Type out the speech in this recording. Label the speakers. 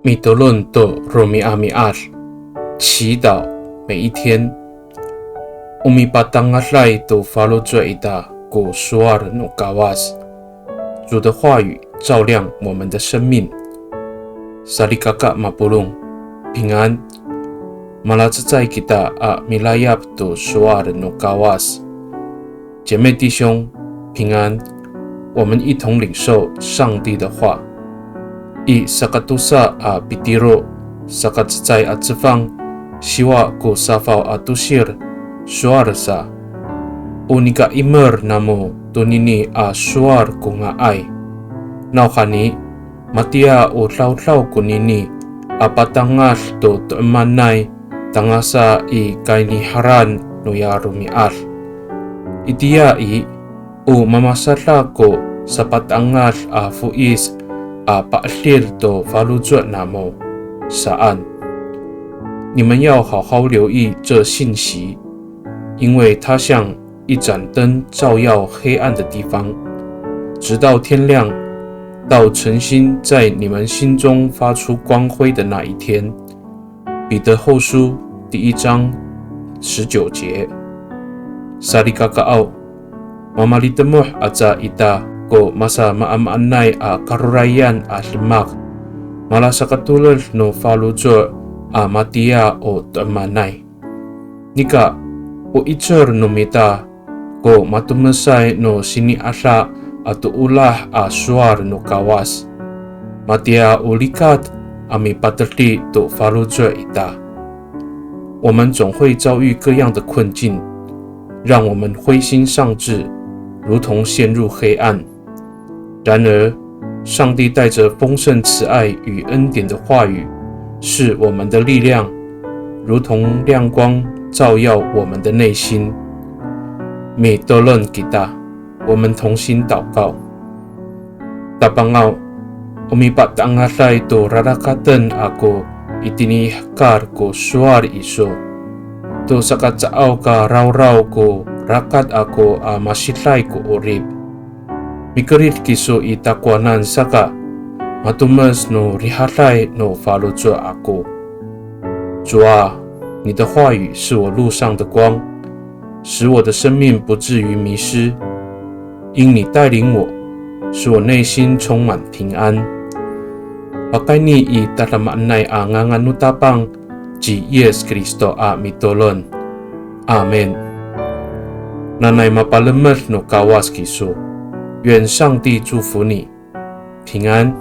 Speaker 1: 米德论的罗米阿米阿，祈祷每一天。Umi patangaslay to follow ida go suar no kawas。主的话语照亮我们的生命。Salikaka mapulung， 平安。Malazai kita a milayap to suar no kawas。姐妹弟兄，平安。我们一同领受上帝的话。I sakatusa a pitiro sakatzai a zefang siwa ko safau a tusir suar sa unika imer namo tunini a suar ko nga ai naukhani matia o tlau kunini a patangas to temanai tangasa I kaini haran no yarumi ar itia I o mamasala ko sa patangas a fuis a pa'lir to faluzo namo saan。你们要好好留意这信息，因为它像一盏灯照耀黑暗的地方，直到天亮，到晨星在你们心中发出光辉的那一天。彼得后书第1章19节。Salikakao mamalitemmuh aza ita ko masa maamaanay a karurayan a limak malasakatulol no faluzo a matia o temanay. Nika o ichor no mita ko matumasay no siniasa at ulah a suar no kawas. Matia o likat ami paterti to faluzo ita。我们总会遭遇各样的困境，让我们灰心丧志，如同陷入黑暗。然而，上帝带着丰盛慈爱与恩典的话语，是我们的力量，如同亮光照耀我们的内心。米多伦吉达，我们同心祷告。Tapangao, umipatangasay to rarakatan ako itinihkar ko suar iso. To sakatsaaw ka raw ko rakat ako masitlay ko orib.Mikerit kiso itakwanan saka matumas no rihalay no faluzo ako。主啊，你的话语是我路上的光，使我的生命不至于迷失。因你带领我，使我内心充满平安。Pakaini I tatamaanay nganganutapang Ji Yes Kristo a mitolon。阿们。Nanay mapalemer no kawas kiso。愿上帝祝福你，平安。